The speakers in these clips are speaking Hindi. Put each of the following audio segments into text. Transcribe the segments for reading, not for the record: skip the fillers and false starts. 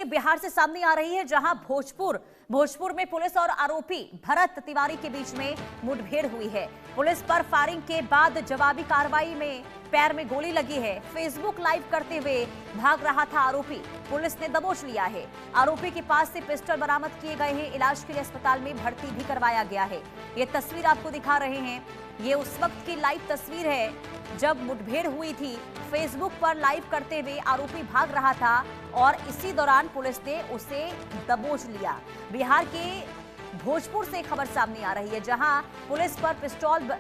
बिहार से सामने आ रही है, जहां भोजपुर में पुलिस और आरोपी भरत तिवारी के बीच में मुठभेड़ हुई है। पुलिस पर फायरिंग के बाद जवाबी कार्रवाई में पैर में गोली लगी है। फेसबुक लाइव करते हुए भाग रहा था आरोपी, पुलिस ने दबोच लिया है। आरोपी के पास से पिस्टल बरामद किए गए हैं। इलाज के लिए अस्पताल में भर्ती भी करवाया गया है। ये तस्वीर आपको दिखा रहे हैं, ये उस वक्त की लाइव तस्वीर है जब मुठभेड़ हुई थी। फेसबुक पर लाइव करते हुए आरोपी भाग रहा था और इसी दौरान पुलिस ने उसे दबोच लिया। बिहार के भोजपुर से खबर सामने आ रही है, जहां पुलिस पर पिस्तौल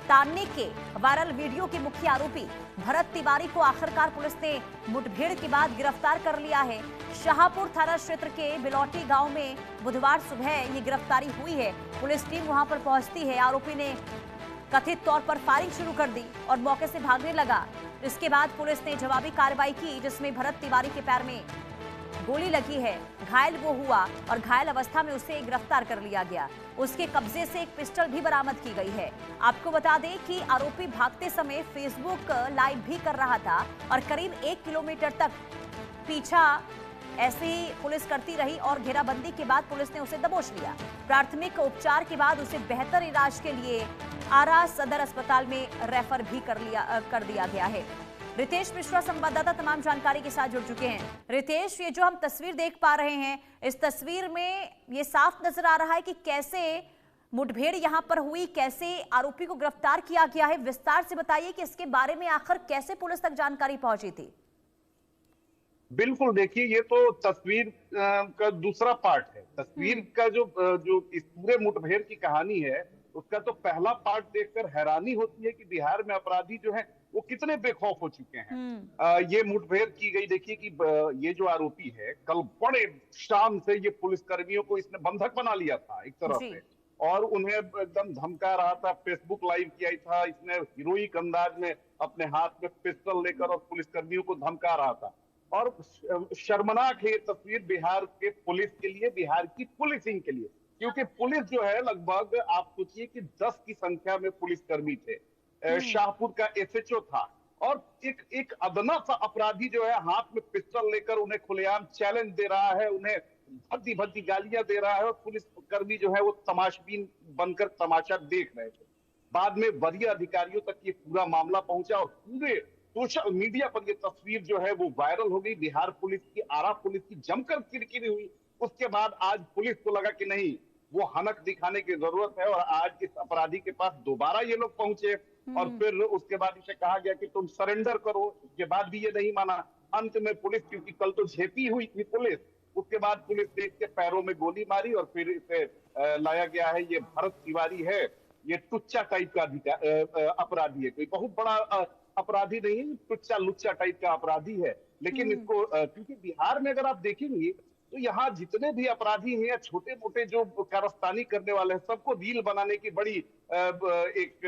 तानने के वायरल वीडियो के मुख्य आरोपी भरत तिवारी को आखिरकार पुलिस ने मुठभेड़ के बाद गिरफ्तार कर लिया है। शाहपुर थाना क्षेत्र के बिलौटी गांव में बुधवार सुबह ये गिरफ्तारी हुई है। पुलिस टीम वहां पर पहुंचती है। आरोपी ने कथित तौर पर फायरिंग शुरू कर दी और मौके से भागने लगा। इसके बाद पुलिस ने जवाबी कार्रवाई की, जिसमें भरत तिवारी के पैर में गोली लगी है। घायल वो हुआ और घायल अवस्था में उसे गिरफ्तार कर लिया गया। उसके कब्जे से एक पिस्टल भी बरामद की गई है। आपको बता दें कि आरोपी भागते समय फेसबुक लाइव भी कर रहा था और करीब 1 किलोमीटर तक पीछा ऐसे ही पुलिस करती रही और घेराबंदी के बाद पुलिस ने उसे दबोच लिया। प्राथमिक उपचार के बाद उसे बेहतर इलाज के लिए आरा सदर अस्पताल में रेफर भी कर दिया गया है। रितेश मिश्रा संवाददाता तमाम जानकारी के साथ जुड़ चुके हैं। रितेश, ये जो हम तस्वीर देख पा रहे हैं, इस तस्वीर में ये साफ नजर आ रहा है कि कैसे मुठभेड़ यहां पर हुई, कैसे आरोपी को गिरफ्तार किया गया है। विस्तार से बताइए कि इसके बारे में आखिर कैसे पुलिस तक जानकारी पहुंची थी। बिल्कुल, देखिए ये तो तस्वीर का दूसरा पार्ट है। तस्वीर का जो इस पूरे मुठभेड़ की कहानी है, उसका तो पहला पार्ट देखकर हैरानी होती है कि बिहार में अपराधी जो है वो कितने बेखौफ हो चुके हैं। ये मुठभेड़ की गई, देखिए कि ये जो आरोपी है, कल बड़े शान से ये पुलिस कर्मियों को इसने बंधक बना लिया था एक तरह से, और उन्हें एकदम धमका रहा था। फेसबुक लाइव किया था इसने हीरोइक अंदाज में, अपने हाथ में पिस्टल लेकर, और पुलिस कर्मियों को धमका रहा था। और शर्मनाक है ये तस्वीर बिहार के पुलिस के लिए, बिहार की पुलिसिंग के लिए, क्योंकि पुलिस जो है लगभग आप सोचिए कि 10 की संख्या में पुलिसकर्मी थे। शाहपुर का एसएचओ था और एक अदना सा अपराधी जो है हाथ में पिस्टल लेकर उन्हें खुलेआम चैलेंज दे रहा है, उन्हें भद्दी भद्दी गालियां दे रहा है, और पुलिसकर्मी जो है वो तमाशबीन बनकर तमाशा देख रहे थे। बाद में वरीय अधिकारियों तक ये पूरा मामला पहुंचा और पूरे सोशल मीडिया पर ये तस्वीर जो है वो वायरल हो गई। बिहार पुलिस की, आरा पुलिस की जमकर किरकिरी हुई। उसके बाद आज पुलिस को लगा कि नहीं, वो हनक दिखाने की जरूरत है, और आज इस अपराधी के पास दोबारा ये लोग पहुंचे और फिर उसके बाद इसे कहा गया कि तुम सरेंडर करो। उसके बाद भी ये नहीं माना। अंत में पुलिस, क्योंकि कल तो झेपी हुई थी पुलिस, उसके बाद पुलिस ने इसके पैरों में गोली मारी और फिर इसे लाया गया है। ये भरत तिवारी है, ये टुच्चा टाइप का अपराधी है, कोई बहुत बड़ा अपराधी नहीं है, टुच्चा लुच्चा टाइप का अपराधी है। लेकिन इसको क्योंकि बिहार में अगर आप देखेंगे तो यहाँ जितने भी अपराधी हैं या छोटे मोटे जो कारस्तानी करने वाले हैं, सबको रील बनाने की बड़ी एक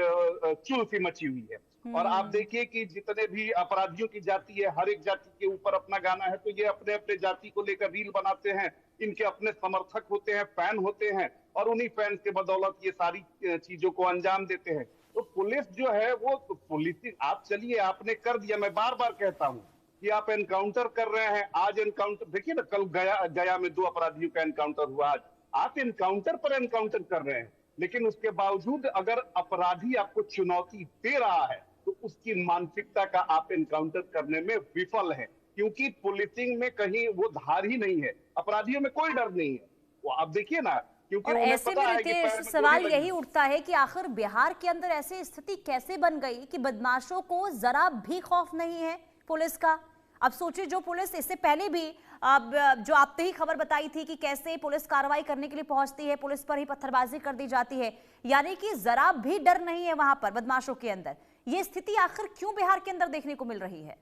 चुल सी मची हुई है। और आप देखिए कि जितने भी अपराधियों की जाति है, हर एक जाति के ऊपर अपना गाना है, तो ये अपने अपने जाति को लेकर रील बनाते हैं। इनके अपने समर्थक होते हैं, फैन होते हैं, और उन्हीं फैन के बदौलत ये सारी चीजों को अंजाम देते हैं। तो पुलिस जो है वो पुलिस, आप चलिए आपने कर दिया, मैं बार बार कहता हूं कि आप एनकाउंटर कर रहे हैं। आज एनकाउंटर देखिए ना, कल गया में 2 अपराधियों का एनकाउंटर हुआ। आज आप एनकाउंटर पर एनकाउंटर कर रहे हैं, लेकिन उसके बावजूद अगर अपराधी आपको चुनौती दे रहा है तो उसकी मानसिकता का आप एनकाउंटर करने में विफल है, क्योंकि पुलिसिंग में कहीं वो धार ही नहीं है, अपराधियों में कोई डर नहीं है। वो आप देखिए ना, क्योंकि और ऐसे में रितेश, सवाल यही उठता है कि आखिर बिहार के अंदर ऐसी स्थिति कैसे बन गई कि बदमाशों को जरा भी खौफ नहीं है पुलिस का। अब सोचिए, जो पुलिस इससे पहले भी जो आपने ही खबर बताई थी कि कैसे पुलिस कार्रवाई करने के लिए पहुंचती है, पुलिस पर ही पत्थरबाजी कर दी जाती है, यानी कि जरा भी डर नहीं है वहां पर बदमाशों के अंदर। ये स्थिति आखिर क्यों बिहार के अंदर देखने को मिल रही है?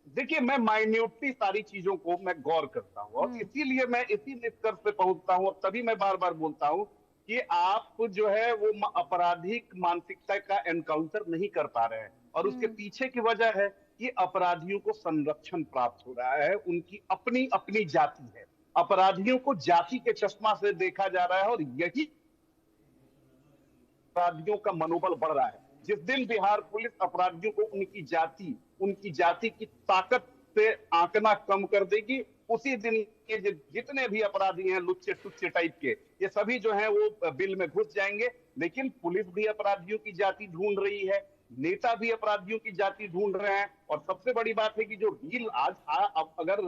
देखिए, मैं माइन्यूटली सारी चीजों को मैं गौर करता हूं, और इसीलिए मैं इसी निष्कर्ष पे पहुंचता हूं, और तभी मैं बार बार बोलता हूं कि आप जो है वो आपराधिक मानसिकता का एनकाउंटर नहीं कर पा रहे हैं। और उसके पीछे की वजह है कि अपराधियों को संरक्षण प्राप्त हो रहा है, उनकी अपनी अपनी जाति है। अपराधियों को जाति के चश्मा से देखा जा रहा है, और यही अपराधियों का मनोबल बढ़ रहा है। जिस दिन बिहार पुलिस अपराधियों को उनकी जाति की ताकत से आंकना कम कर देगी, उसी दिन ये जितने भी अपराधी हैं लुच्चे टुच्चे टाइप के, ये सभी जो हैं वो बिल में घुस जाएंगे। लेकिन पुलिस भी अपराधियों की जाति ढूंढ रही है, नेता भी अपराधियों की जाति ढूंढ रहे हैं। और सबसे बड़ी बात है कि जो रील आज अगर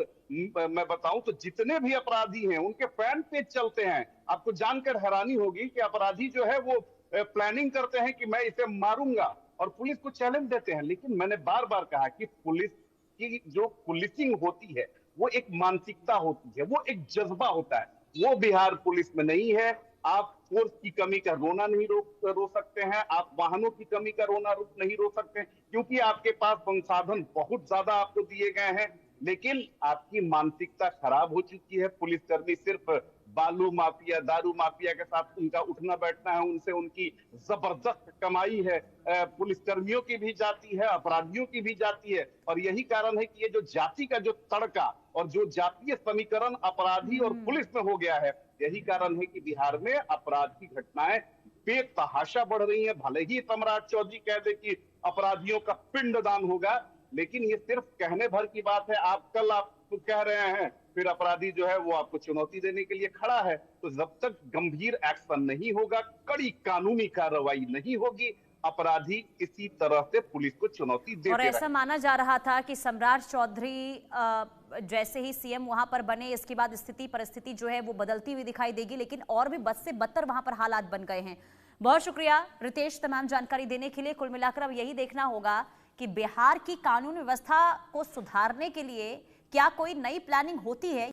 मैं बताऊं तो जितने भी अपराधी हैं उनके फैन पेज चलते हैं। आपको जानकर हैरानी होगी कि अपराधी जो है वो प्लानिंग करते हैं कि मैं इसे मारूंगा और पुलिस को चैलेंज देते हैं। लेकिन मैंने बार बार कहा कि पुलिस की जो पुलिसिंग होती है वो एक मानसिकता होती है, वो एक जज्बा होता है, वो बिहार पुलिस में नहीं है। आप फोर्स की कमी का रोना नहीं रो सकते हैं, आप वाहनों की कमी का रोना नहीं रो सकते हैं, क्योंकि आपके पास संसाधन बहुत ज्यादा आपको दिए गए हैं। लेकिन आपकी मानसिकता खराब हो चुकी है। पुलिसकर्मी सिर्फ बालू माफिया, दारू माफिया के साथ उनका उठना बैठना है, उनसे उनकी जबरदस्त कमाई है। पुलिसकर्मियों की भी जाती है, अपराधियों की भी जाती है। और यही कारण है कि ये जो जाति का जो तड़का और जो जातीय समीकरण अपराधी और पुलिस में हो गया है, यही कारण है कि बिहार में अपराध की घटनाएं बेतहाशा बढ़ रही हैं। भले ही सम्राट चौधरी कह दे कि अपराधियों का पिंडदान होगा, लेकिन ये सिर्फ कहने भर की बात है। आप कह रहे हैं, फिर अपराधी जो है वो आपको चुनौती देने के लिए खड़ा है। तो जब तक गंभीर एक्शन नहीं होगा, कड़ी कानूनी कार्रवाई नहीं होगी, अपराधी इसी तरह से पुलिस को चुनौती देते और ऐसा रहेंगे। माना जा रहा था कि सम्राट चौधरी जैसे ही सीएम वहां पर बने, इसके बाद स्थिति परिस्थिति जो है वो बदलती हुई दिखाई देगी, लेकिन और भी बद से बदतर वहां पर हालात बन गए हैं। बहुत शुक्रिया रितेश तमाम जानकारी देने के लिए। कुल मिलाकर अब यही देखना होगा कि बिहार की कानून व्यवस्था को सुधारने के लिए क्या कोई नई प्लानिंग होती है।